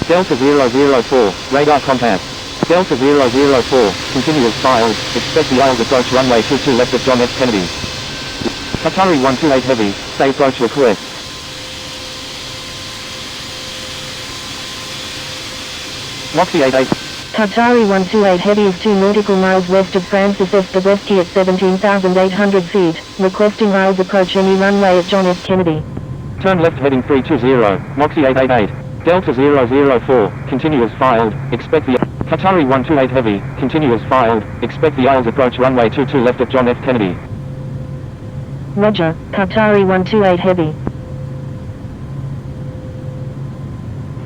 Delta 004, radar contact. Delta 004, continuous files, expect the ILS approach runway 22 left at John F. Kennedy. Qatari 128 Heavy, say approach request. Moxie 88. Qatari 128 Heavy is 2 nautical miles west of Francis F. Bezeski at 17,800 feet, requesting ILS approach any runway at John F. Kennedy. Turn left heading 320, Moxie 888. Delta 004, continuous filed, expect the Qatari 128 Heavy, continuous filed, expect the ILS approach runway 22 left at John F. Kennedy. Roger, Qatari 128 Heavy.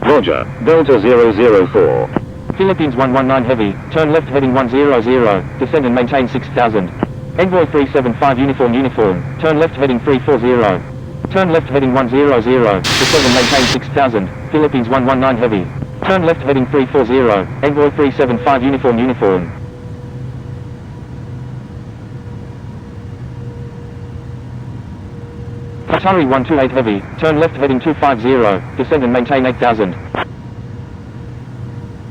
Roger, Delta 004. Philippines 119 Heavy, turn left heading 100, descend and maintain 6000. Envoy 375 Uniform, turn left heading 340. Turn left heading 100, descend and maintain 6000, Philippines 119 Heavy. Turn left heading 340, Envoy 375 Uniform. Qatari 128 Heavy, turn left heading 250, descend and maintain 8000.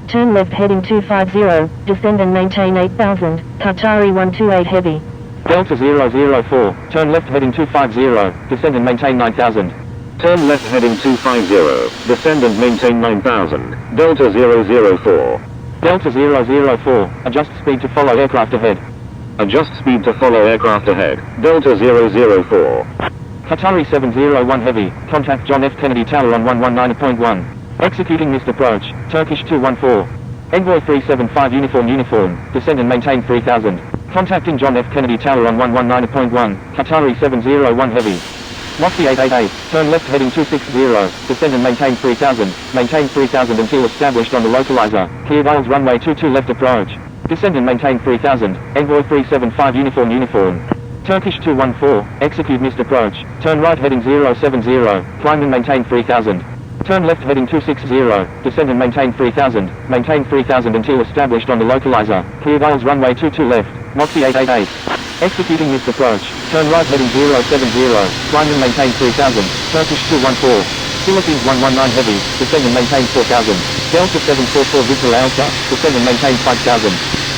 Turn left heading 250, descend and maintain 8000, Qatari 128 Heavy. Delta 004, turn left heading 250, descend and maintain 9000. Turn left heading 250, descend and maintain 9000, Delta 004. Delta 004, adjust speed to follow aircraft ahead. Adjust speed to follow aircraft ahead, Delta 004. Qatari 701 Heavy, contact John F. Kennedy Tower on 119.1. Executing missed approach, Turkish 214. Envoy 375 Uniform, descend and maintain 3000. Contacting John F. Kennedy Tower on 119.1, Qatari 701 Heavy. Moxie 888, turn left heading 260, descend and maintain 3000, maintain 3000 until established on the localizer, cleared ILS runway 22 left approach. Descend and maintain 3000, Envoy 375 Uniform. Turkish 214, execute missed approach, turn right heading 070, climb and maintain 3000. Turn left heading 260, descend and maintain 3000 until established on the localizer, cleared ILS runway 22 left, Moxie 888. Executing missed approach, turn right heading 070, climb and maintain 3000, Turkish 214. Philippines 119 Heavy, descend and maintain 4000. Delta 744 Victor Alpha, descend and maintain 5000.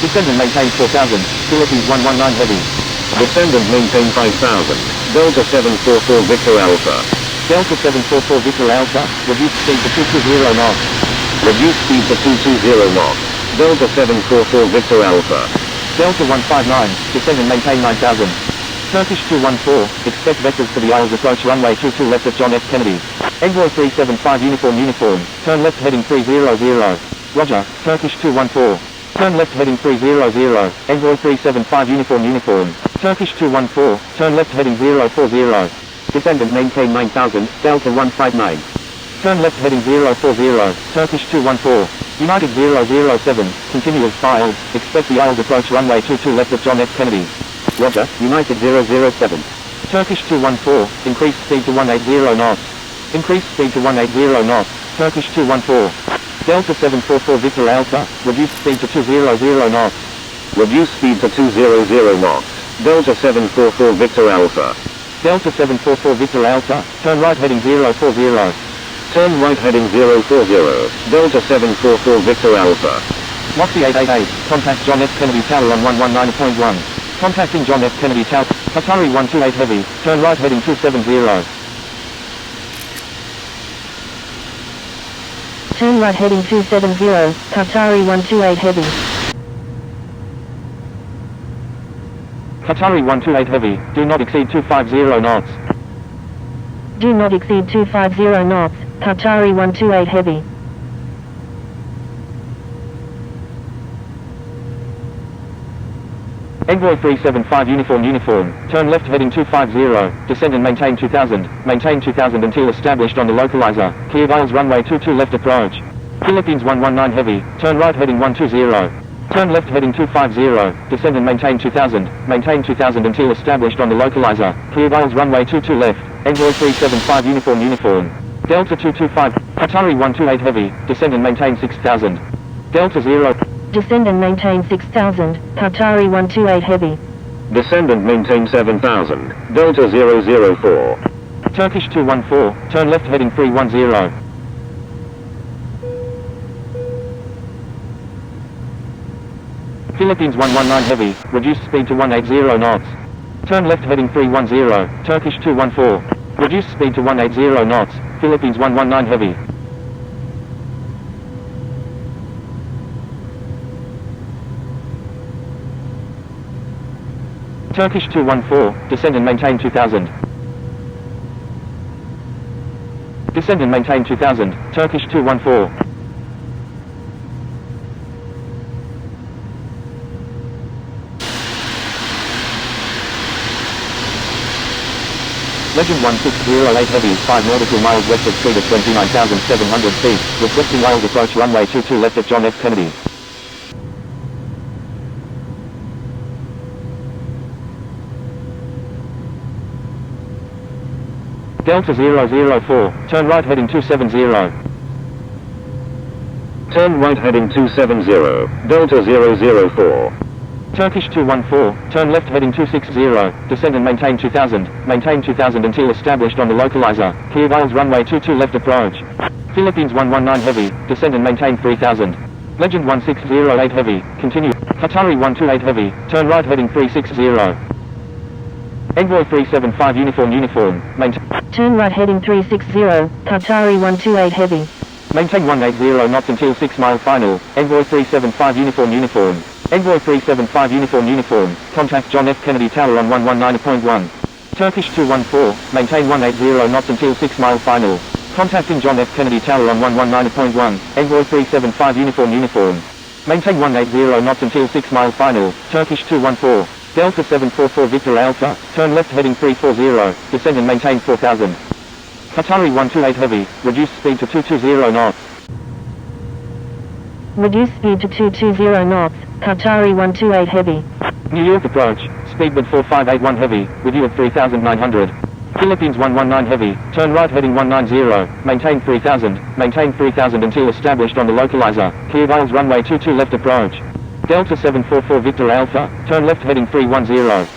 Descend and maintain 4000, Philippines 119 Heavy. Descend and maintain 5000, Delta 744 Victor Alpha. Delta 744 Victor Alpha, reduce speed to 220 knots. Reduce speed to 220 knots, Delta 744 Victor Alpha. Delta 159, descend and maintain 9000. Turkish 214, expect vectors for the ILS approach runway 22 left at John F. Kennedy. Envoy 375 Uniform, turn left heading 300. Roger, Turkish 214. Turn left heading 300, Envoy 375 Uniform. Turkish 214, turn left heading 040. Descend and maintain 9000, Delta 159. Turn left heading 040, Turkish 214. United 007, continuous files, expect the ILS approach runway 22 left at John F. Kennedy. Roger, United 007. Turkish 214, increase speed to 180 knots. Increase speed to 180 knots, Turkish 214. Delta 744 Victor Alpha, reduce speed to 200 knots. Reduce speed to 200 knots, Delta 744 Victor Alpha. Delta 744 Victor Alpha, turn right heading 040. Turn right heading 040, Delta 744 Victor Alpha. Moxie 888, contact John F. Kennedy Tower on 119.1. Contacting John F. Kennedy Tower, Qatari 128 Heavy, turn right heading 270. Turn right heading 270, Qatari 128 Heavy. Qatari 128 Heavy, do not exceed 250 knots. Do not exceed 250 knots, Qatari 128 Heavy. Envoy 375 Uniform, turn left heading 250, descend and maintain 2000, maintain 2000 until established on the localizer, cleared ILS runway 22 left approach. Philippines 119 Heavy, turn right heading 120. Turn left heading 250, descend and maintain 2000 until established on the localizer, cleared ILS runway 22 left, Envoy 375 Uniform. Delta 225, Qatari 128 Heavy, descend and maintain 6000. Delta 0. Descend and maintain 6000, Qatari 128 Heavy. Descend and maintain 7000, Delta 004. Turkish 214, turn left heading 310. Philippines 119 heavy, reduced speed to 180 knots. Turn left heading 310, Turkish 214. Reduced speed to 180 knots, Philippines 119 heavy. Turkish 214, descend and maintain 2000. Descend and maintain 2000, Turkish 214. Legend 1608 heavy is 5 nautical miles west of speed at 29,700 feet, requesting Wales approach runway 22 left at John F. Kennedy. Delta 004, turn right heading 270. Turn right heading 270, Delta 004. Turkish 214, turn left heading 260, descend and maintain 2000, maintain 2000 until established on the localizer, clear Wales runway 22 left approach. Philippines 119 heavy, descend and maintain 3000. Legend 1608 heavy, continue. Qatari 128 heavy, turn right heading 360. Envoy 375 uniform, maintain. Turn right heading 360, Qatari 128 heavy. Maintain 180 knots until 6 mile final, Envoy 375 uniform. Envoy 375 uniform, contact John F. Kennedy Tower on 119.1. Turkish 214, maintain 180 knots until 6 mile final. Contacting John F. Kennedy Tower on 119.1, Envoy 375 uniform. Maintain 180 knots until 6 mile final, Turkish 214. Delta 744 Victor Alpha, turn left heading 340, descend and maintain 4000. Qatari 128 heavy, reduce speed to 220 knots. Reduce speed to 220 knots, Qatari 128 heavy. New York approach, speedbird 4581 heavy, with you at 3900. Philippines 119 heavy, turn right heading 190, maintain 3000 until established on the localizer, clear Wales runway 22 left approach. Delta 744 Victor Alpha, turn left heading 310.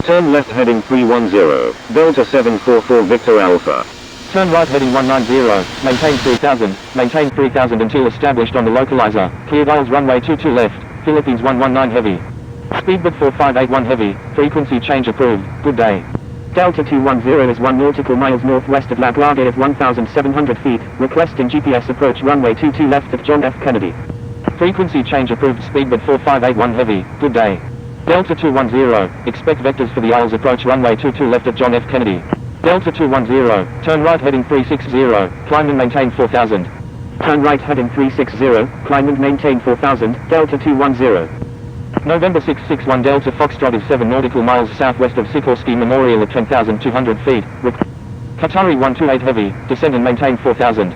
Turn left heading 310, Delta 744 Victor Alpha. Turn right heading 190, maintain 3000 until established on the localizer, clear Wales runway 22 left, Philippines 119 heavy. Speedbird 4581 heavy, frequency change approved, good day. Delta 210 is 1 nautical miles northwest of La Guardia at 1,700 feet, requesting GPS approach runway 22 left of John F. Kennedy. Frequency change approved, Speedbird 4581 heavy, good day. Delta 210, expect vectors for the Isles approach runway 22 left at John F. Kennedy. Delta 210, turn right heading 360, climb and maintain 4000. Turn right heading 360, climb and maintain 4000, Delta 210. November 661 Delta Foxtrot is 7 nautical miles southwest of Sikorsky Memorial at 10,200 feet. Qatari 128 heavy, descend and maintain 4000.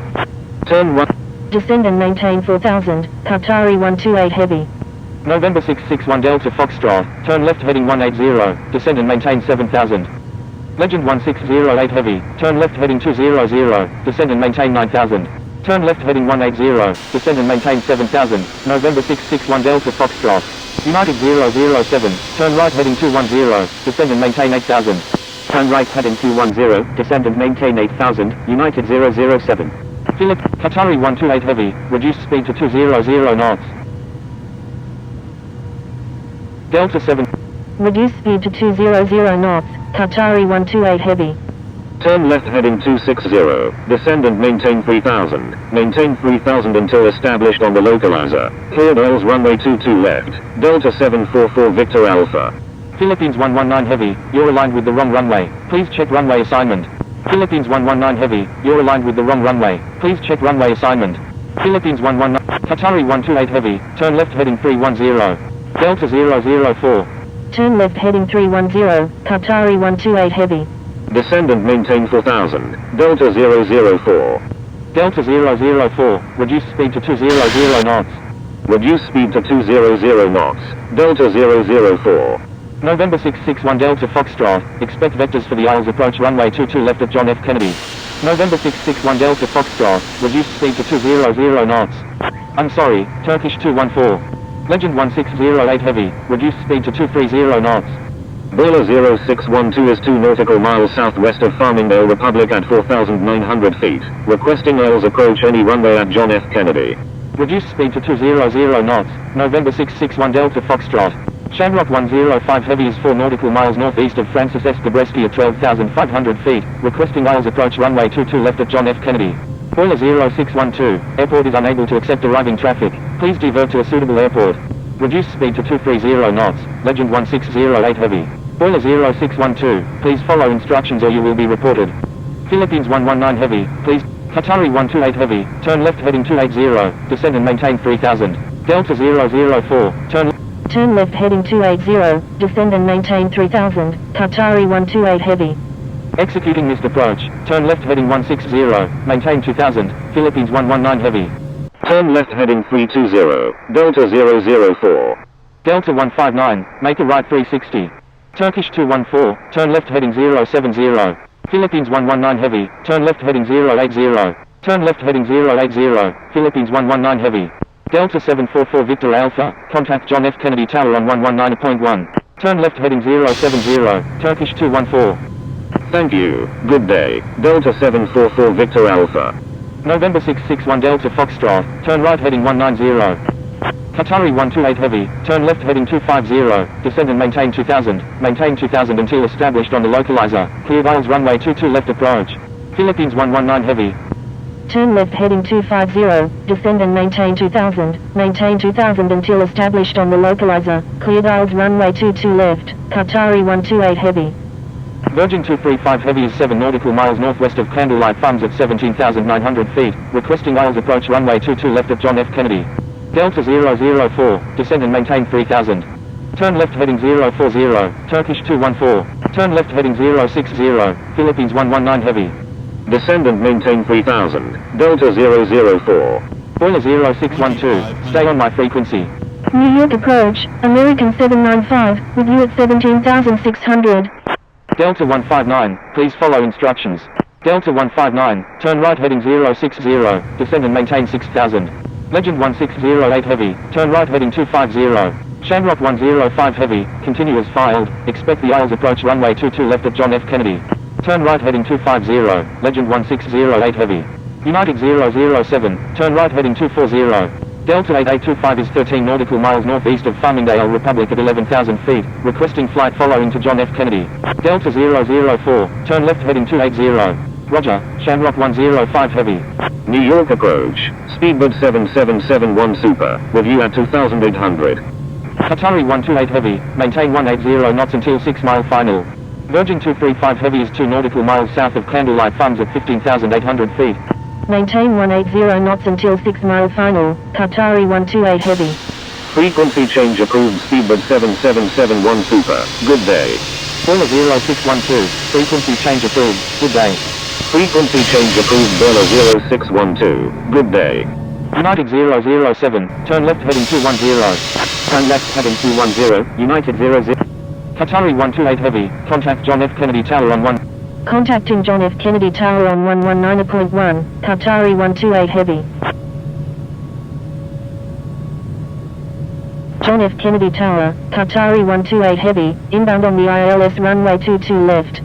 Turn right. Descend and maintain 4000, Qatari 128 heavy. November 661 Delta Foxtrot, turn left heading 180, descend and maintain 7000. Legend 1608 heavy, turn left heading 200, descend and maintain 9000. Turn left heading 180, descend and maintain 7000. November 661 Delta Foxtrot. United 007, turn right heading 210, descend and maintain 8000. Turn right heading 210, descend and maintain 8000, United 007. Philip, Qatari 128 heavy, reduce speed to 200 knots. Delta 7. Reduce speed to 200 knots, Qatari 128 heavy. Turn left heading 260, descend and maintain 3000. Maintain 3000 until established on the localizer. Clear Wales runway 22 left, Delta 744 Victor Alpha. Philippines 119 heavy, you're aligned with the wrong runway, please check runway assignment. Philippines 119 heavy, you're aligned with the wrong runway, please check runway assignment. Philippines 119, Qatari 128 heavy, turn left heading 310. Delta 004. Turn left heading 310, Qatari 128 heavy. Descend and maintain 4000, Delta 004. Delta 004, reduce speed to 200 knots. Reduce speed to 200 knots, Delta 004. November 661 Delta Foxtrot, expect vectors for the Isles approach runway 22 left at John F. Kennedy. November 661 Delta Foxtrot, reduce speed to 200 knots. I'm sorry, Turkish 214. Legend 1608 heavy, reduce speed to 230 knots. Bowler 0612 is 2 nautical miles southwest of Farmingdale Republic at 4,900 feet, requesting Isles approach any runway at John F. Kennedy. Reduce speed to 200 knots. November 661 Delta Foxtrot. Shamrock 105 Heavy is 4 nautical miles northeast of Francis S. Gabreski at 12,500 feet, requesting Isles approach runway 22 left at John F. Kennedy. Boiler 0612, airport is unable to accept arriving traffic, please divert to a suitable airport. Reduce speed to 230 knots, Legend 1608 Heavy. Boiler 0612, please follow instructions or you will be reported. Philippines 119 Heavy, please. Qatari 128 Heavy, turn left heading 280, descend and maintain 3000. Delta 004, Turn left heading 280, descend and maintain 3000, Qatari 128 Heavy. Executing missed approach, turn left heading 160, maintain 2000, Philippines 119 Heavy. Turn left heading 320, Delta 004. Delta 159, make a right 360. Turkish 214, turn left heading 070. Philippines 119 Heavy, turn left heading 080. Turn left heading 080, Philippines 119 Heavy. Delta 744 Victor Alpha, contact John F. Kennedy Tower on 119.1. Turn left heading 070, Turkish 214. Thank you, good day, Delta 744 Victor Alpha. November 661 Delta Foxtrot, turn right heading 190. Qatari 128 Heavy, turn left heading 250, descend and maintain 2000 until established on the localizer, cleared Isles runway 22 left approach. Philippines 119 Heavy. Turn left heading 250, descend and maintain 2000 until established on the localizer, cleared Isles runway 22 left, Qatari 128 Heavy. Virgin 235 Heavy is 7 nautical miles northwest of Candlelight Farms at 17,900 feet, requesting Isles approach runway 22 left at John F. Kennedy. Delta 004, descend and maintain 3000. Turn left heading 040, Turkish 214. Turn left heading 060, Philippines 119 Heavy. Descend and maintain 3000, Delta 004. Boiler 0612, stay on my frequency. New York approach, American 795, with you at 17,600. Delta 159, please follow instructions. Delta 159, turn right heading 060, descend and maintain 6000. Legend 1608 Heavy, turn right heading 250. Shamrock 105 Heavy, continue as filed, expect the Isles approach runway 22 left at John F. Kennedy. Turn right heading 250, Legend 1608 Heavy. United 007, turn right heading 240. Delta 8825 is 13 nautical miles northeast of Farmingdale Republic at 11,000 feet, requesting flight following to John F. Kennedy. Delta 004, turn left heading 280. Roger, Shamrock 105 Heavy. New York approach, speedbird 7771 Super, with you at 2800. Qatari 128 Heavy, maintain 180 knots until 6 mile final. Virgin 235 Heavy is 2 nautical miles south of Candlelight Farms at 15,800 feet. Maintain 180 knots until 6 mile final, Qatari 128 Heavy. Frequency change approved, speedbird 7771 Super, good day. Boiler 0612, frequency change approved, good day. Frequency change approved, Boiler 0612, good day. United 007, turn left heading 210. Turn left heading 210, United 00. Qatari 128 Heavy, contact John F. Kennedy Tower on 1. Contacting John F. Kennedy Tower on 119.1, Qatari 128 Heavy. John F. Kennedy Tower, Qatari 128 Heavy, inbound on the ILS runway 22 left.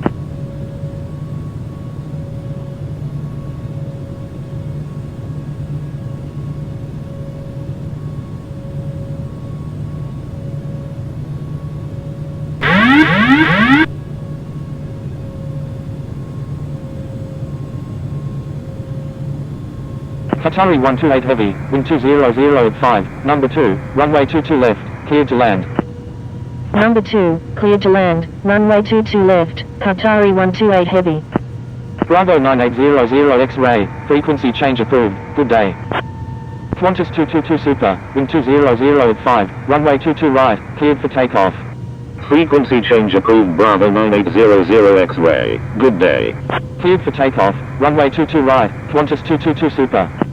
Qatari 128 Heavy, wind 200 at 5, number 2, runway 22 left, cleared to land. Number 2, cleared to land, runway 22 left, Qatari 128 Heavy. Bravo 9800 X-ray, frequency change approved, good day. Qantas 222 Super, wind 200 at 5, runway 22 right, cleared for takeoff. Frequency change approved, Bravo 9800 X-ray, good day. Cleared for takeoff, runway 22 right, Qantas 222 Super.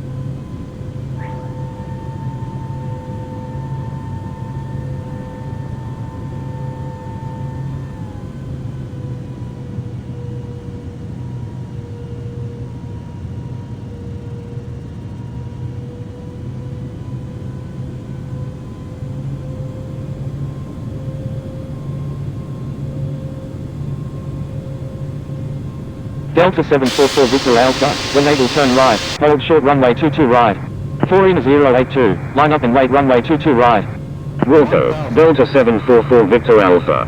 Delta 744 Victor Alpha, when able turn right, hold short runway 22 right. 4-082, line up and wait runway 22 right. Wilco, Delta 744 Victor Alpha.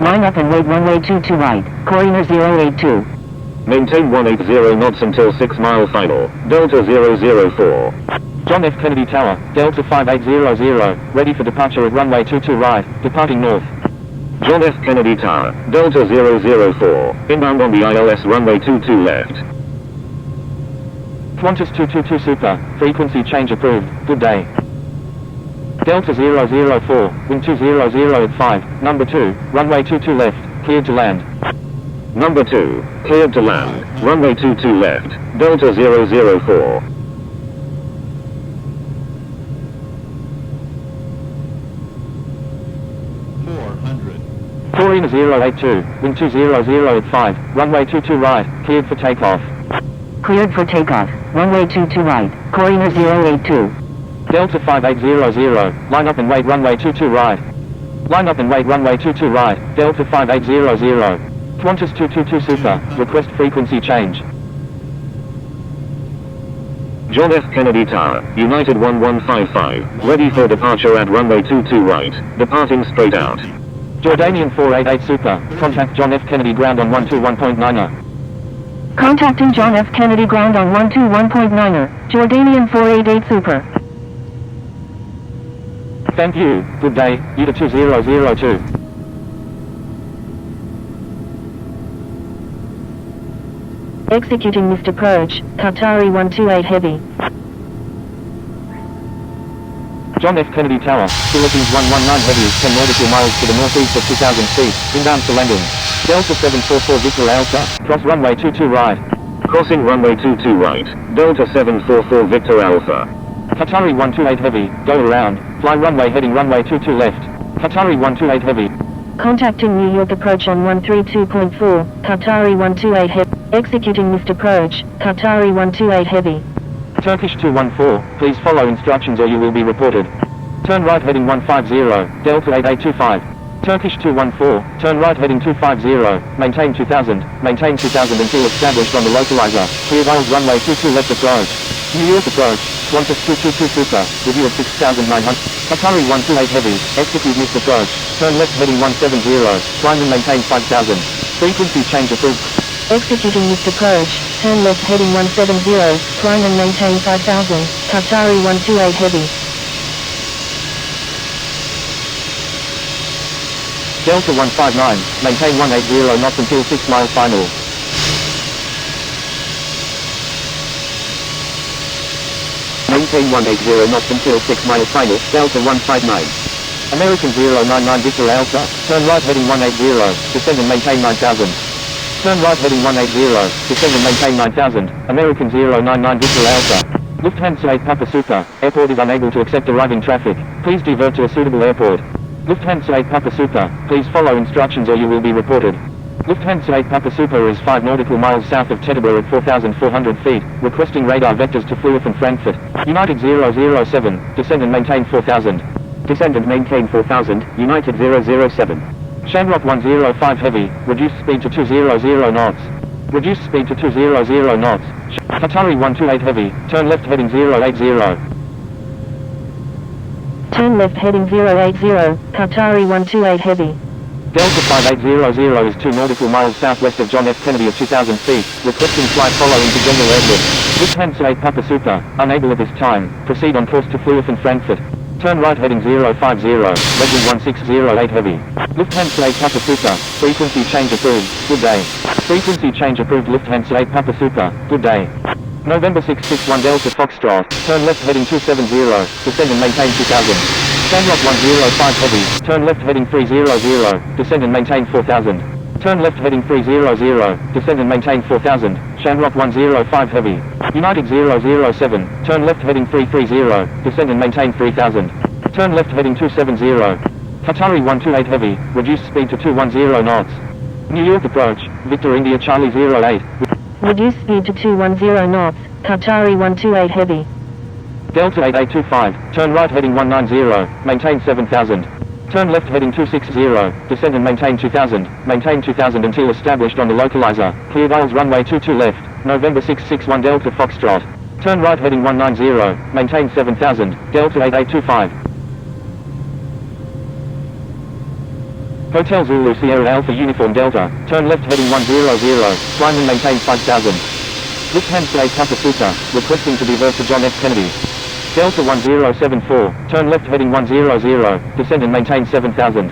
Line up and wait runway 22 right, Corina 082. Maintain 180 knots until 6 mile final, Delta 004. John F. Kennedy Tower, Delta 5800, ready for departure at runway 22 right, departing north. John F. Kennedy Tower, Delta 004, inbound on the ILS runway 22 left. Qantas 222 Super, frequency change approved, good day. Delta 004, wind 200 at 5, number 2, runway 22 left, cleared to land. Number 2, cleared to land, runway 22 left, Delta 004. Corina 082, wind 200 at 5, runway 22 right, cleared for takeoff. Cleared for takeoff, runway 22 right, Corina 082. Delta 5800, line up and wait runway 22 right. Line up and wait runway 22 right, Delta 5800. Qantas 222 Super, request frequency change. John F. Kennedy Tower, United 1155, ready for departure at runway 22 right, departing straight out. Jordanian 488 Super, contact John F. Kennedy ground on 121.9er. Contacting John F. Kennedy ground on 121.9er, Jordanian 488 Super. Thank you, good day, Uta 2002. Executing missed approach, Qatari 128 Heavy. John F. Kennedy Tower, Philippines 119 Heavy is 10 nautical miles to the northeast of 2000 feet, inbound for landing. Delta 744 Victor Alpha, cross runway 22 right. Crossing runway 22 right, Delta 744 Victor Alpha. Qatari 128 Heavy, go around, fly runway heading runway 22 left. Qatari 128 Heavy. Contacting New York approach on 132.4, Qatari 128 Heavy. Executing missed approach, Qatari 128 Heavy. Turkish 214, please follow instructions or you will be reported. Turn right heading 150, Delta 8825. Turkish 214, turn right heading 250, maintain 2000 until established on the localizer. Clear Isles runway 22 left approach. New York approach, Qantas 222 Super, review of 6900. Qatari 128 Heavy, execute missed approach. Turn left heading 170, climb and maintain 5000. Frequency change approved. Executing missed approach, turn left heading 170, climb and maintain 5000, Qatari 128 Heavy. Delta 159, maintain 180 knots until 6 mile final. Maintain 180 knots until 6 mile final, Delta 159. American 099 Victor Alpha, turn right heading 180, descend and maintain 9000. Turn right heading 180, descend and maintain 9000, American 099 Victor Alpha. Lufthansa 8 Papa Super, airport is unable to accept arriving traffic, please divert to a suitable airport. Lufthansa 8 Papa Super, please follow instructions or you will be reported. Lufthansa 8 Papa Super is 5 nautical miles south of Teterboro at 4,400 feet, requesting radar vectors to Fluor and Frankfurt. United 007, descend and maintain 4000. Descend and maintain 4000, United 007. Shamrock 105 Heavy, reduce speed to 200 knots. Reduce speed to 200 knots. Qatari 128 Heavy, turn left heading 080. Turn left heading 080, Qatari 128 Heavy. Delta 5800 is 2 nautical miles southwest of John F. Kennedy at 2000 feet, requesting flight following to General Edward. Lufthansa 8 Papa Super, unable at this time, proceed on course to Fluor and Frankfurt. Turn right heading 050, Legend 1608 Heavy. Lufthansa 8 Papa Super, frequency change approved, good day. Frequency change approved Lufthansa 8 Papa Super, good day. November 661 Delta Foxtrot, turn left heading 270, descend and maintain 2000. Shamrock 105 Heavy, turn left heading 300, descend and maintain 4000. Turn left heading 300, descend and maintain 4000, Shamrock 105 Heavy. United 007, turn left heading 330, descend and maintain 3000. Turn left heading 270. Qatari 128 Heavy, reduce speed to 210 knots. New York approach, Victor India Charlie 08. Reduce speed to 210 knots, Qatari 128 Heavy. Delta 8825, turn right heading 190, maintain 7000. Turn left heading 260, descend and maintain 2000 until established on the localizer. Cleared Isles runway 22 left, November 661 Delta Foxtrot. Turn right heading 190, maintain 7000, Delta 8825. Hotel Zulu Sierra Alpha Uniform Delta, turn left heading 100, climb and maintain 5000. Lift hands to Papa Suta, requesting to divert to John F. Kennedy. Delta 1074, turn left heading 100, descend and maintain 7000.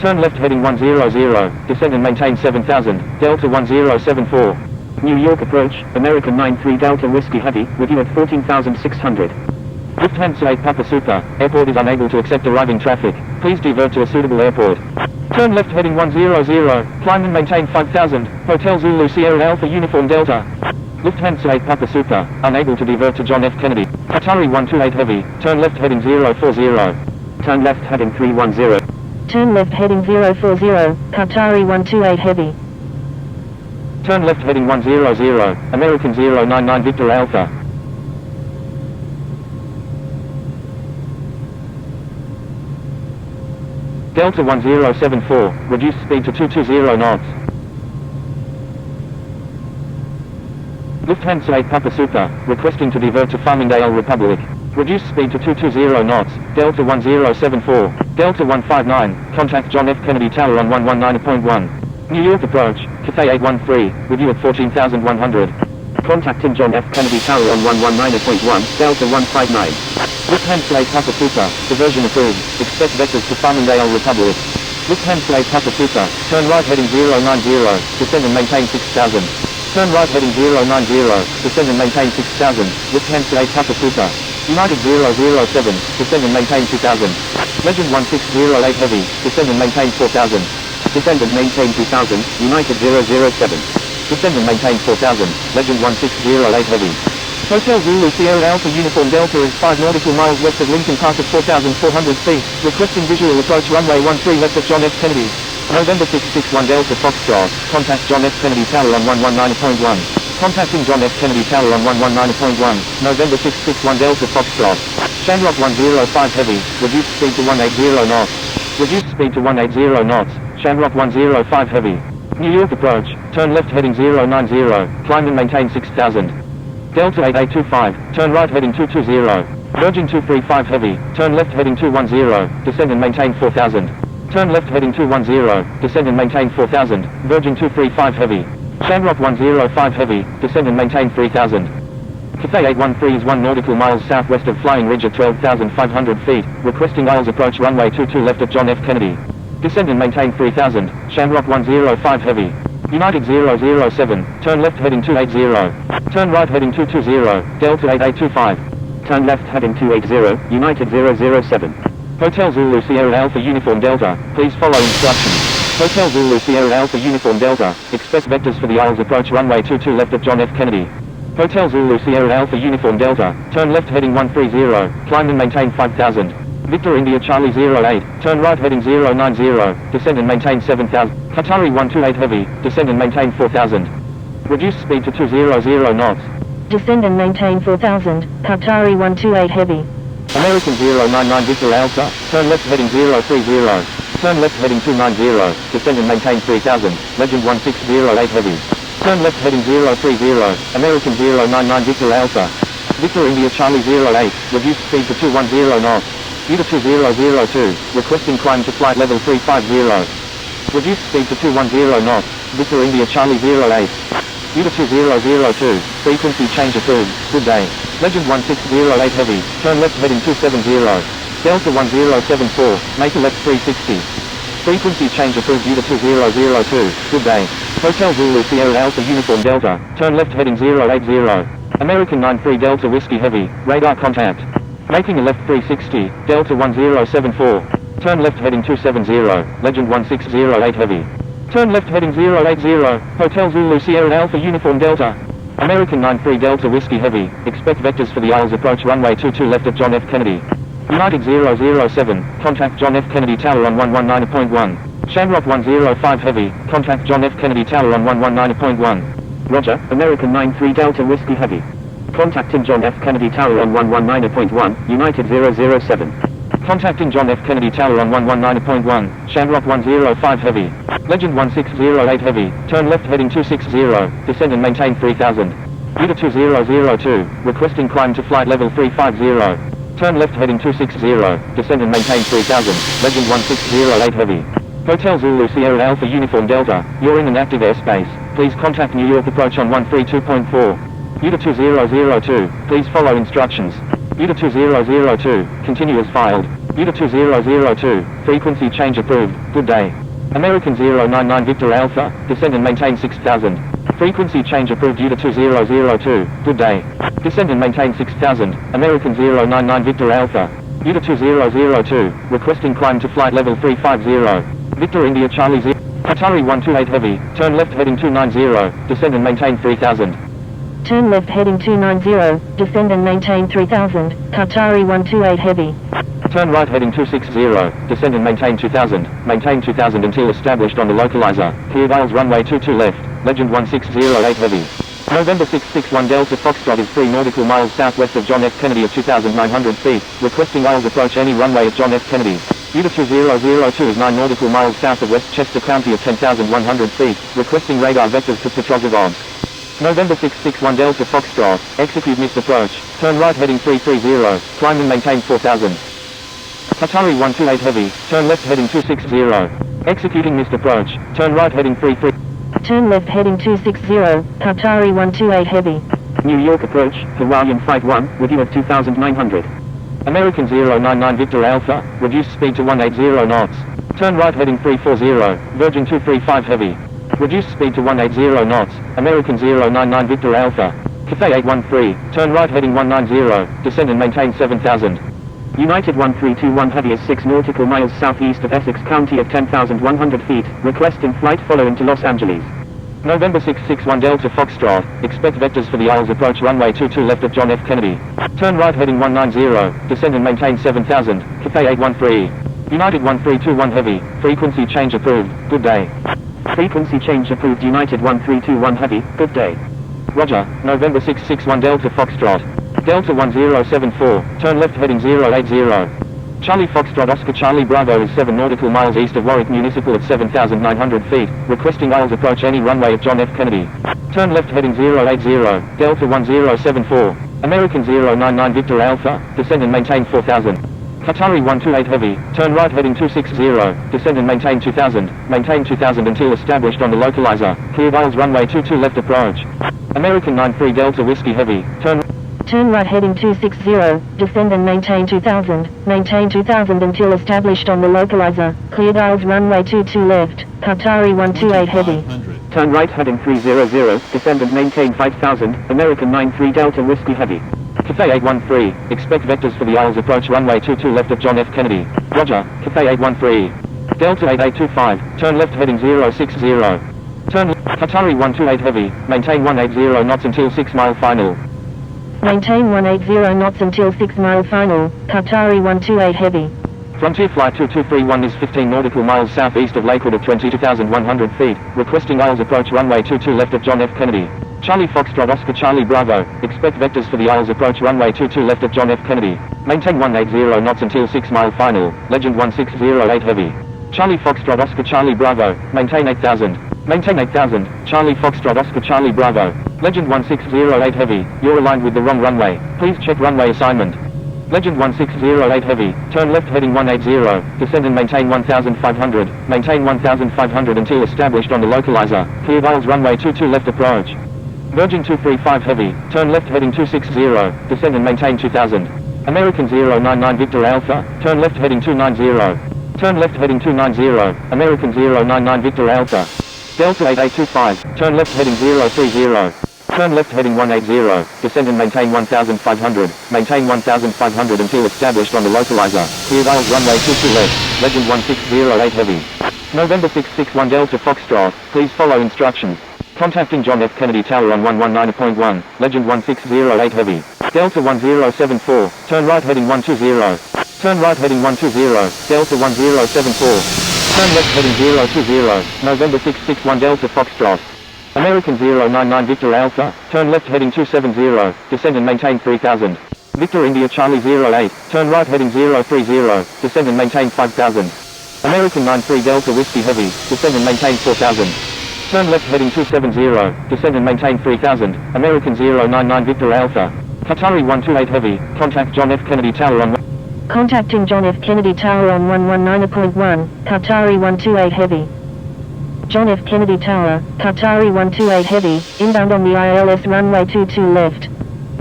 Turn left heading 100, descend and maintain 7000, Delta 1074. New York approach, American 93 Delta Whiskey Heavy, with you at 14,600. Lift hands to Papa Suta, airport is unable to accept arriving traffic, please divert to a suitable airport. Turn left heading 100, climb and maintain 5000, Hotel Zulu Sierra Alpha Uniform Delta. Lift hands to Papa Suta, unable to divert to John F. Kennedy. Qatari 128 Heavy, turn left heading 040. Turn left heading 310. Turn left heading 040, Qatari 128 Heavy. Turn left heading 100, American 099 Victor Alpha. Delta 1074, reduce speed to 220 knots. Lufthansa 8 Papa Suta, requesting to divert to Farmingdale Republic. Reduce speed to 220 knots, Delta 1074, Delta 159, contact John F. Kennedy Tower on 119.1. New York approach, Cathay 813, with you at 14,100. Contacting John F. Kennedy Tower on 119.1, Delta 159. Lufthansa 8 Papa Suta, diversion approved, expect vectors to Farmingdale Republic. Lufthansa 8 Papa Suta, turn right heading 090, descend and maintain 6000. Turn right heading 090, descend and maintain 6000, Lufthansa 8 Papa Suta. United 007, descend and maintain 2000. Legend 1608 Heavy, descend and maintain 4000. Descend and maintain 2000, United 007. Descend and maintain 4000, Legend 1608 Heavy. Hotel Zulu Sierra Alpha Uniform Delta is 5 nautical miles west of Lincoln Park at 4,400 feet, requesting visual approach runway 13 left of John F. Kennedy. November 661 Delta Foxtrot, contact John F. Kennedy Tower on 119.1. Contacting John F. Kennedy Tower on 119.1, November 661 Delta Foxtrot. Shamrock 105 Heavy, reduced speed to 180 knots. Reduced speed to 180 knots, Shamrock 105 Heavy. New York approach, turn left heading 090, climb and maintain 6000. Delta 8825, turn right heading 220. Virgin 235 Heavy, turn left heading 210, descend and maintain 4000. Turn left heading 210, descend and maintain 4000, Virgin 235 Heavy. Shamrock 105 Heavy, descend and maintain 3000. Cathay 813 is 1 nautical miles southwest of Flying Ridge at 12,500 feet, requesting Isles approach runway 22 left of John F. Kennedy. Descend and maintain 3000, Shamrock 105 Heavy. United 007, turn left heading 280. Turn right heading 220, Delta 8825. Turn left heading 280, United 007. Hotel Zulu Sierra Alpha Uniform Delta, please follow instructions. Hotel Zulu Sierra Alpha Uniform Delta, expect vectors for the Isles approach runway 22 left of John F. Kennedy. Hotel Zulu Sierra Alpha Uniform Delta, turn left heading 130, climb and maintain 5000. Victor India Charlie 08, turn right heading 090, descend and maintain 7000. Qatari 128 Heavy, descend and maintain 4000. Reduce speed to 200 knots. Descend and maintain 4000, Qatari 128 Heavy. American 099 Victor Alpha, turn left heading 030. Turn left heading 290, descend and maintain 3000, Legend 1608 Heavy. Turn left heading 030, American 099 Victor Alpha. Victor India Charlie 08, reduce speed to 210 knots. Uta 2002, requesting climb to flight level 350. Reduce speed to 210 knots, Victor India Charlie 08. Uta 2002, frequency change approved, good day. Legend 1608 Heavy, turn left heading 270. Delta 1074, make a left 360. Frequency change approved Uta 2002, good day. Hotel Zulu Sierra Alpha Uniform Delta, turn left heading 080. American 93 Delta Whiskey Heavy, radar contact. Making a left 360, Delta 1074. Turn left heading 270, Legend 1608 Heavy. Turn left heading 080, Hotel Zulu Sierra Alpha Uniform Delta. American 93 Delta Whiskey Heavy, expect vectors for the Isles approach runway 22 left of John F. Kennedy. United 007, contact John F. Kennedy Tower on 119.1. Shamrock 105 Heavy, contact John F. Kennedy Tower on 119.1. Roger, American 93 Delta Whiskey Heavy. Contacting John F. Kennedy Tower on 119.1, United 007. Contacting John F. Kennedy Tower on 119.1, Shamrock 105 Heavy. Legend 1608 Heavy, turn left heading 260, descend and maintain 3000. Uta 2002, requesting climb to flight level 350. Turn left heading 260, descend and maintain 3000, legend 1608 heavy. Hotel Zulu Sierra Alpha Uniform Delta, you're in an active airspace. Please contact New York approach on 132.4. Uta 2002, please follow instructions. Uta 2002, continue as filed. Uta 2002, frequency change approved, good day. American 099 Victor Alpha, descend and maintain 6000. Frequency change approved Uta 2002, good day. Descend and maintain 6000, American 099 Victor Alpha. Uta 2002, requesting climb to flight level 350. Victor India Charlie 0. Qatari 128 heavy, turn left heading 290, descend and maintain 3000. Turn left heading 290, descend and maintain 3000, Qatari 128 heavy. Turn right heading 260, descend and maintain 2000, maintain 2000 until established on the localizer, clear dials runway 22 left, legend 1608 heavy. November 661 Delta Foxtrot is 3 nautical miles southwest of John F. Kennedy at 2,900 feet, requesting aisles approach any runway at John F. Kennedy. Uta 2002 is 9 nautical miles south of Westchester County at 10,100 feet, requesting radar vectors to Petrogravsk. November 661 Delta Foxtrot, execute missed approach, turn right heading 330, climb and maintain 4000. Qatari 128 heavy, turn left heading 260, executing missed approach, turn right heading 33. Turn left heading 260, Qatari 128 heavy. New York approach, Hawaiian Flight 1, with you at 2900. American 099 Victor Alpha, reduce speed to 180 knots. Turn right heading 340, Virgin 235 heavy. Reduce speed to 180 knots, American 099 Victor Alpha. Cathay 813, turn right heading 190, descend and maintain 7000. United 1321 heavy is 6 nautical miles southeast of Essex County at 10,100 feet, request in flight following to Los Angeles. November 661 Delta Foxtrot, expect vectors for the aisles approach runway 22 left of John F. Kennedy. Turn right heading 190, descend and maintain 7000, Cathay 813. United 1321 heavy, frequency change approved, good day. Frequency change approved United 1321 heavy, good day. Roger, November 661 Delta Foxtrot. Delta 1074, turn left heading 080. Charlie Foxtrot Oscar Charlie Bravo is 7 nautical miles east of Warwick Municipal at 7,900 feet, requesting aisles approach any runway at John F. Kennedy. Turn left heading 080, Delta 1074, American 099 Victor Alpha, descend and maintain 4000. Qatari 128 heavy, turn right heading 260, descend and maintain 2000, maintain 2000 until established on the localizer, clear aisles runway 22 left approach. American 93 Delta Whiskey heavy, Turn right heading 260, descend and maintain 2000 until established on the localizer, clear dials runway 22 left, Qatari 128 heavy. Turn right heading 300, descend and maintain 5000, American 93 Delta Whiskey heavy. Cathay 813, expect vectors for the aisles approach runway 22 left of John F. Kennedy. Roger, Cathay 813. Delta 8825, turn left heading 060. Turn Qatari 128 heavy, maintain 180 knots until 6 mile final. Maintain 180 knots until 6 mile final, Qatari 128 heavy. Frontier Flight 2231 is 15 nautical miles southeast of Lakewood at 22,100 feet, requesting aisles approach runway 22 left of John F. Kennedy. Charlie Foxtrot Oscar Charlie Bravo, expect vectors for the aisles approach runway 22 left of John F. Kennedy. Maintain 180 knots until 6 mile final, legend 1608 heavy. Charlie Foxtrot Oscar Charlie Bravo, maintain 8000. Maintain 8000, Charlie Foxtrot Oscar Charlie Bravo, legend 1608 heavy, you're aligned with the wrong runway, please check runway assignment. Legend 1608 heavy, turn left heading 180, descend and maintain 1500, maintain 1500 until established on the localizer, clear dials runway 22 left approach. Virgin 235 heavy, turn left heading 260, descend and maintain 2000. American 099 Victor Alpha, turn left heading 290. Turn left heading 290, American 099 Victor Alpha. Delta 8825, turn left heading 030. Turn left heading 180, descend and maintain 1500, maintain 1500 until established on the localizer, clear dials runway 22 left, legend 1608 heavy. November 661 Delta Foxtrot, please follow instructions. Contacting John F. Kennedy Tower on 119.1, legend 1608 heavy. Delta 1074, turn right heading 120. Turn right heading 120, Delta 1074. Turn left heading 020, November 661 Delta Foxtrot. American 099 Victor Alpha, turn left heading 270, descend and maintain 3000. Victor India Charlie 08, turn right heading 030, descend and maintain 5000. American 93 Delta Whiskey Heavy, descend and maintain 4000. Turn left heading 270, descend and maintain 3000, American 099 Victor Alpha. Qatari 128 Heavy, contact John F. Kennedy Tower on... Contacting John F. Kennedy Tower on 119.1, Qatari 128 Heavy. John F. Kennedy Tower, Qatari 128 Heavy, inbound on the ILS runway 22 left.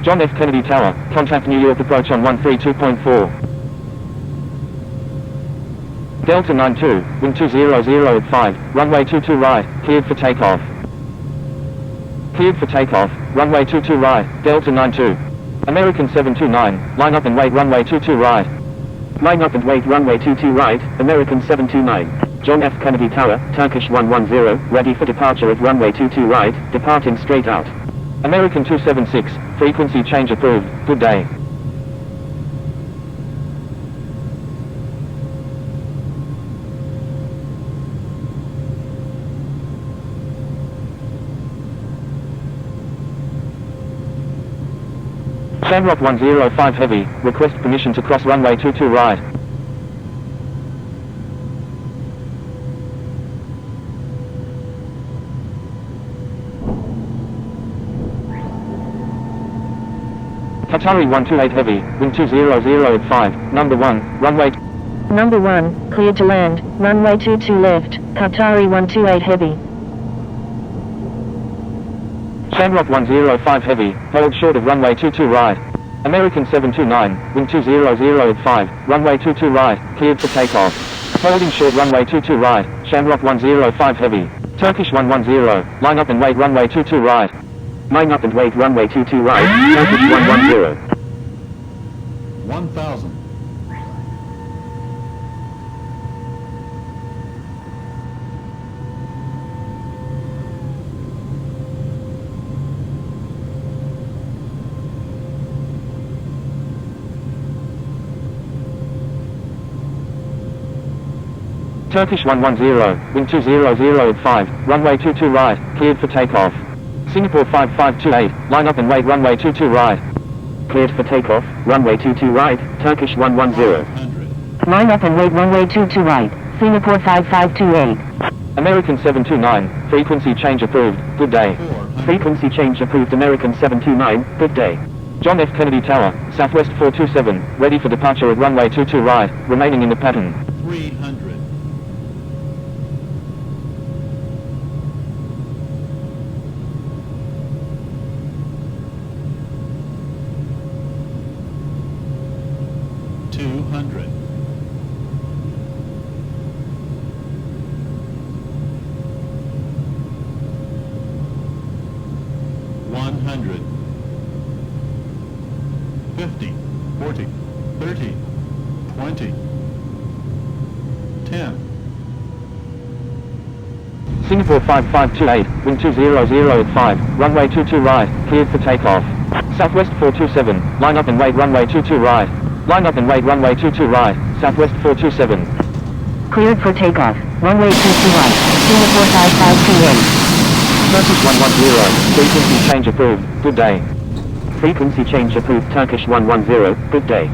John F. Kennedy Tower, contact New York approach on 132.4. Delta 92, wind 200 at 5, runway 22 right, cleared for takeoff. Cleared for takeoff, runway 22 right, Delta 92. American 729, line up and wait runway 22 right. Line up and wait runway 22 right, American 729. John F. Kennedy Tower, Turkish 110, ready for departure at runway 22 right, departing straight out. American 276, frequency change approved, good day. Shamrock 105 Heavy, request permission to cross runway 22 right. Qatari 128 Heavy, wind 200 at 5, number 1, runway... Number 1, cleared to land, runway 22 left, Qatari 128 Heavy. Shamrock 105 Heavy, hold short of runway 22 right. American 729, wind 200 at 5, runway 22 right, cleared for takeoff. Holding short runway 22 right, Shamrock 105 Heavy. Turkish 110, line up and wait runway 22 right. Line up and wait runway 22 right, Turkish 110. 1000. Turkish 110, wind 200 at 5, runway 22 right, cleared for takeoff. Singapore 5528, line up and wait runway 22 right. Cleared for takeoff, runway 22 right, Turkish 110. 500. Line up and wait runway 22 right, Singapore 5528. American 729, frequency change approved, good day. 400. Frequency change approved American 729, good day. John F. Kennedy Tower, Southwest 427, ready for departure at runway 22 right, remaining in the pattern. 300. 200. 100. 50, 40, 30, 20, 10. Singapore 5528, wind 200 at 5, runway 22 right, cleared for takeoff. Southwest 427, line up and wait runway 22 right. Line up and wait runway 22 right, Southwest 427. Cleared for takeoff, runway 22 right, Singapore 5528. Turkish 110, frequency change approved, good day. Frequency change approved Turkish 110, good day.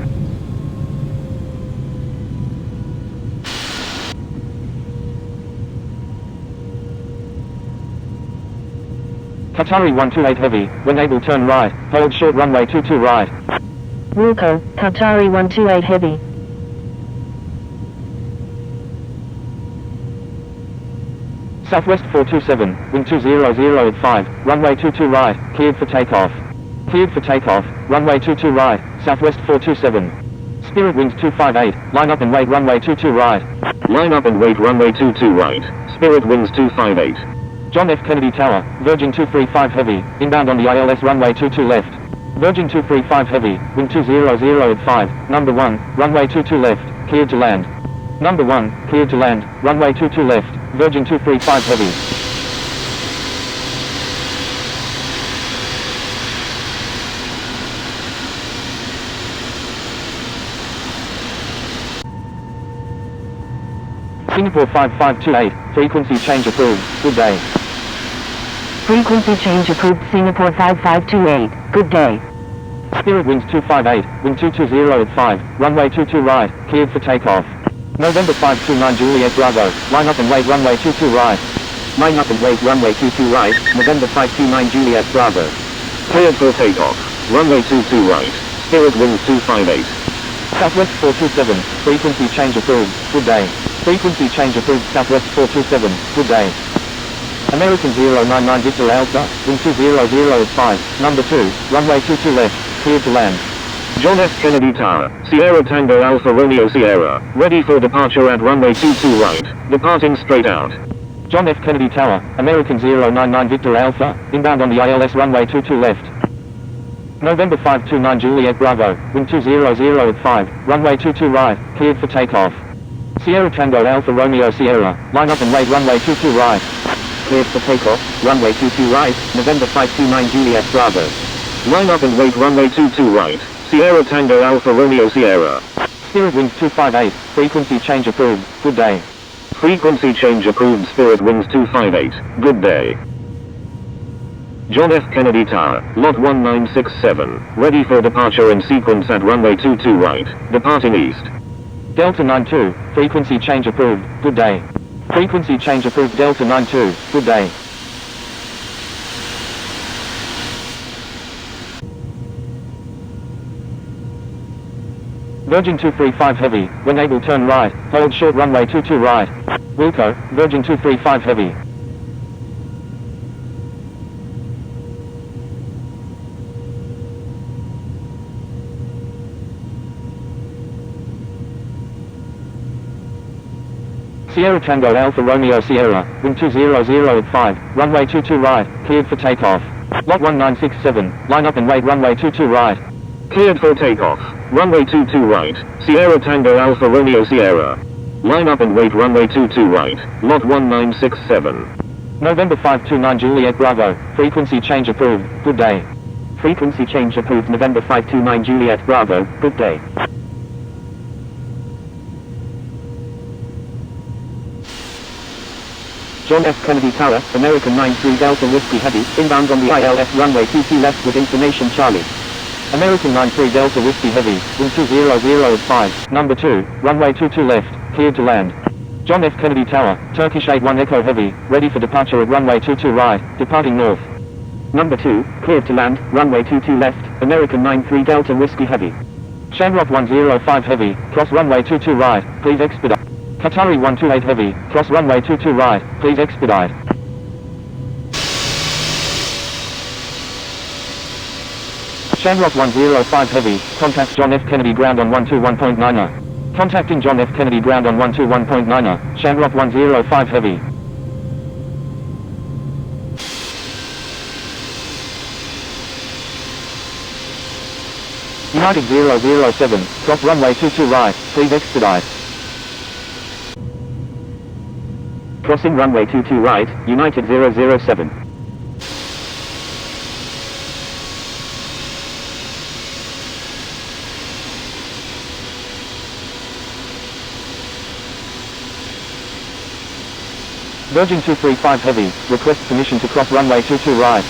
Qatari 128 Heavy, when able turn right, hold short runway 22 right. Wilco, Qatari 128 Heavy. Southwest 427, wind 200 at 5, runway 22 right, cleared for takeoff. Cleared for takeoff, runway 22 right, Southwest 427. Spirit winds 258, line up and wait runway 22 right. Line up and wait runway 22 right, Spirit winds 258. John F. Kennedy Tower, Virgin 235 Heavy, inbound on the ILS runway 22 left. Virgin 235 Heavy, wind 200 at 5, number 1, runway 22 left, cleared to land. Number 1, cleared to land, runway 22 left, Virgin 235 Heavy. Singapore 5528, frequency change approved, good day. Frequency change approved Singapore 5528, good day. Spirit winds 258, wind 220 at 5, runway 22 right, cleared for takeoff. November 529 Juliet Bravo, line up and wait runway 22 right. Line up and wait runway 22 right, November 529 Juliet Bravo. Cleared for takeoff. Runway 22 right. Spirit winds 258. Southwest 427, frequency change approved, good day. Frequency change approved Southwest 427, good day. American 099 Victor Alpha, wind 200 at 5, number 2, runway 22 left, cleared to land. John F. Kennedy Tower, Sierra Tango Alpha Romeo Sierra, ready for departure at runway 22 right, departing straight out. John F. Kennedy Tower, American 099 Victor Alpha, inbound on the ILS runway 22 left. November 529 Juliet Bravo, wind 200 at 5, runway 22 right, cleared for takeoff. Sierra Tango Alpha Romeo Sierra, line up and wait runway 22 right. Cleared for takeoff, runway 22 right, November 529 Juliet Bravo. Line up and wait runway 22 right. Sierra Tango Alpha Romeo Sierra. Spirit winds 258, frequency change approved, good day. Frequency change approved. Spirit winds 258, good day. John F. Kennedy Tower, lot 1967, ready for departure in sequence at runway 22 right, departing east. Delta 92, frequency change approved, good day. Frequency change approved Delta 92, good day. Virgin 235 Heavy, when able turn right, hold short runway 22 right. Wilco, Virgin 235 Heavy. Sierra Tango Alpha Romeo Sierra, wind 200 at 5, runway 22 right, cleared for takeoff. Lot 1967, line up and wait runway 22 right. Cleared for takeoff. Runway 22 right. Sierra Tango Alpha Romeo Sierra. Line up and wait runway 22 right. Lot 1967. November 529 Juliet Bravo, frequency change approved, good day. Frequency change approved November 529 Juliet Bravo, good day. John F. Kennedy Tower, American 93 Delta Whiskey Heavy, inbound on the ILS runway 22 left with information Charlie. American 93 Delta Whiskey Heavy, wind 200 at 5, number 2, runway 22 left, cleared to land. John F. Kennedy Tower, Turkish 81 Echo Heavy, ready for departure at runway 22 right, departing north. Number 2, cleared to land, runway 22 left, American 93 Delta Whiskey Heavy. Shamrock 105 Heavy, cross runway 22 right, please expedite. Qatari 128 Heavy, cross runway 22 right, please expedite. Shamrock 105 Heavy, contact John F. Kennedy ground on 121.90. Contacting John F. Kennedy ground on 121.90, Shamrock 105 Heavy. United 007, cross runway 22 right, please expedite. Crossing runway 22 right, United 007. Virgin 235 Heavy, request permission to cross runway 22 right.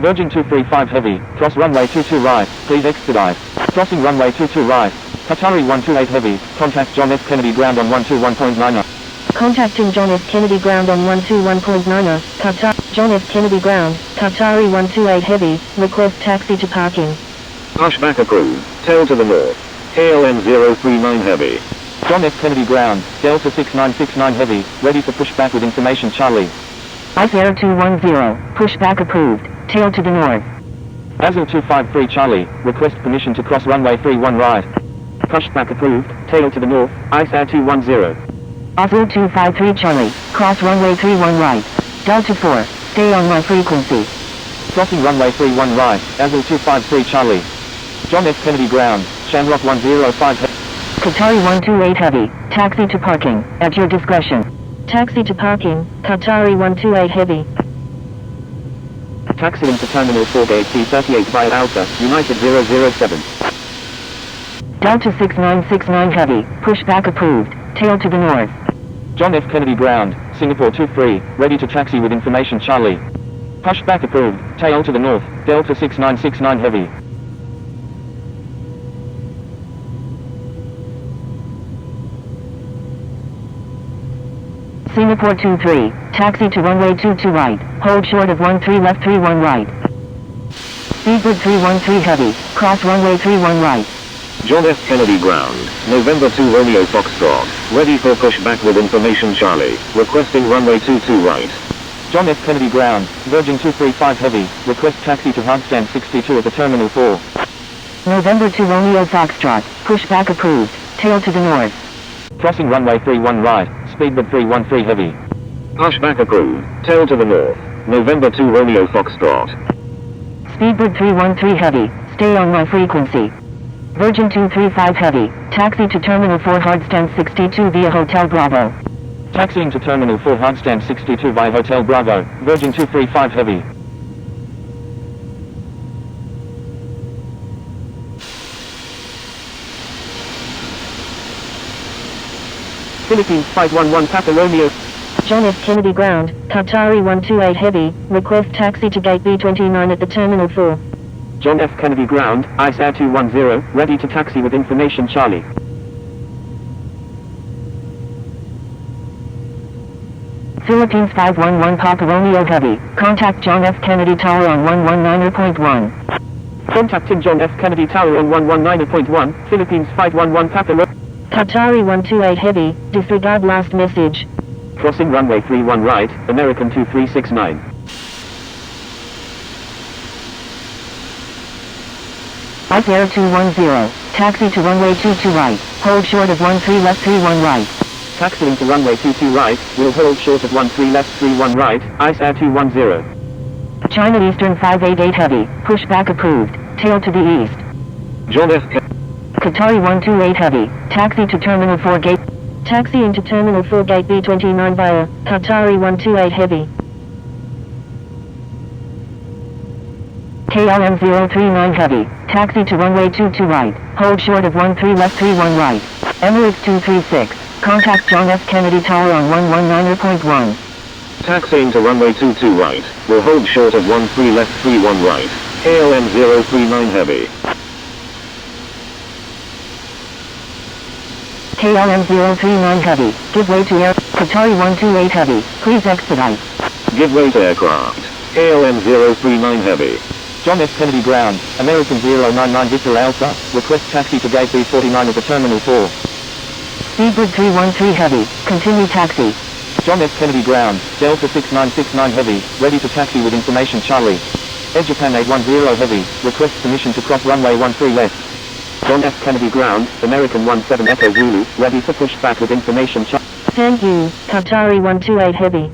Virgin 235 Heavy, cross runway 22 right, please expedite. Crossing runway 22 right. Qatari 128 Heavy, contact John F. Kennedy ground on 121.90. Contacting John F. Kennedy ground on 121.90, Qatar, John F. Kennedy ground, Qatari 128 Heavy, request taxi to parking. Pushback approved. Tail to the north. KLM 039 Heavy. John F. Kennedy ground, Delta 6969 Heavy, ready for pushback with information Charlie. Ice Air 210, pushback approved, tail to the north. Azul 253 Charlie, request permission to cross runway 31 right. Pushback approved, tail to the north, Ice Air 210. Azul 253 Charlie, cross runway 31 right. Delta 4, stay on my frequency. Crossing runway 31 right, Azul 253 Charlie. John F. Kennedy ground, Shamrock 105 Heavy. Qatari 128 Heavy, taxi to parking, at your discretion. Taxi to parking, Qatari 128 Heavy. Taxiing to Terminal 4 Gate C38 via Alpha, United 007. Delta 6969 Heavy, pushback approved, tail to the north. John F. Kennedy ground, Singapore 23, ready to taxi with information Charlie. Pushback approved, tail to the north, Delta 6969 Heavy. Singapore 23, taxi to runway 22 right, hold short of 13 left 31 right. Speedbird 313 heavy, cross runway 31 right. John F. Kennedy ground, November 2 Romeo Foxtrot, ready for pushback with information Charlie, requesting runway 22 right. John F. Kennedy ground, Virgin 235 heavy, request taxi to hardstand 62 at the Terminal 4. November 2 Romeo Foxtrot, pushback approved, tail to the north. Crossing runway 31 right, Speedbird 313 heavy. Pushback approved, tail to the north, November 2 Romeo Foxtrot. Speedbird 313 heavy, stay on my frequency. Virgin 235 heavy, taxi to Terminal 4 hardstand 62 via Hotel Bravo. Taxiing to Terminal 4 hardstand 62 via Hotel Bravo, Virgin 235 heavy. Philippines Flight 11 Papa Romeo. John F. Kennedy ground, Qatari 128 heavy, request taxi to gate B29 at the Terminal 4. John F. Kennedy ground, ICE Air 210, ready to taxi with information Charlie. Philippines 511 Papa Romeo heavy, contact John F. Kennedy Tower on 119.1. Contacting John F. Kennedy Tower on 119.1, Philippines Flight 11 Papa Romeo. Qatari 128 heavy, disregard last message. Crossing runway 31 right, American 2369. ICE Air 210, taxi to runway 22 right, hold short of 13 left 31 right. Taxiing to runway 22 right, will hold short of 13 left 31 right, ICE Air 210. China Eastern 588 heavy, pushback approved, tail to the east. John F. Qatari 128 heavy, taxi to Terminal 4 gate. Taxiing to Terminal 4 gate B29 via Qatari 128 heavy. KLM 039 heavy, taxi to runway 22 right, hold short of 13 left 31 right. Emirates 236, contact John F. Kennedy Tower on 119.1. Taxiing to runway 22 right, will hold short of 13 left 31 right. KLM 039 heavy. KLM 039 heavy, give way to air. Qatari 128 heavy, please expedite. Give way to aircraft. KLM 039 heavy. John F. Kennedy ground, American 099 Victor Alpha, request taxi to gate B49 at the Terminal 4. Speedbird 313 heavy, continue taxi. John F. Kennedy ground, Delta 6969 heavy, ready to taxi with information Charlie. Air Japan 810 heavy, request permission to cross runway 13 left. John F. Kennedy ground, American 17 Echo Zulu, ready for pushback with information Charlie. Thank you, Qatari 128 heavy.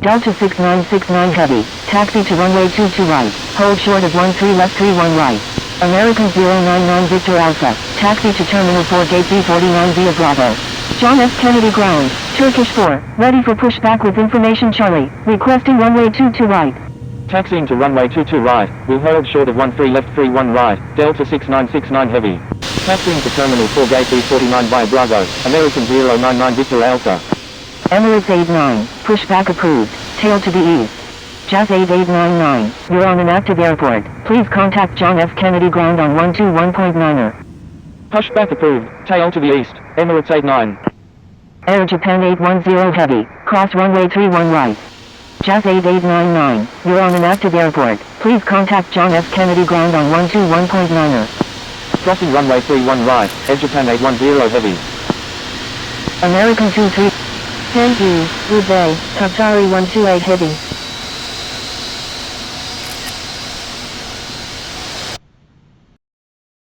Delta 6969 heavy, taxi to runway 22 right, hold short of 13 left 31 right. American 099 Victor Alpha, taxi to Terminal 4 gate B49 via Bravo. John F. Kennedy ground, Turkish 4, ready for pushback with information Charlie, requesting runway 22 right. Taxiing to runway 22 right, will hold short of 13 left 31 right, Delta 6969 heavy. Taxiing to Terminal 4 gate B49 via Bravo, American 099 Victor Alpha. Emirates 89, pushback approved, tail to the east. Jazz 8899, you're on an active airport, please contact John F. Kennedy ground on 121.9er. Pushback approved, tail to the east, Emirates 89. Air Japan 810 heavy, cross runway 31 right. Jazz 8899, you're on an active airport, please contact John F. Kennedy ground on 121.9er. Crossing runway 31 right, Air Japan 810 heavy. American 23. Thank you, good day, Qatari 128 heavy.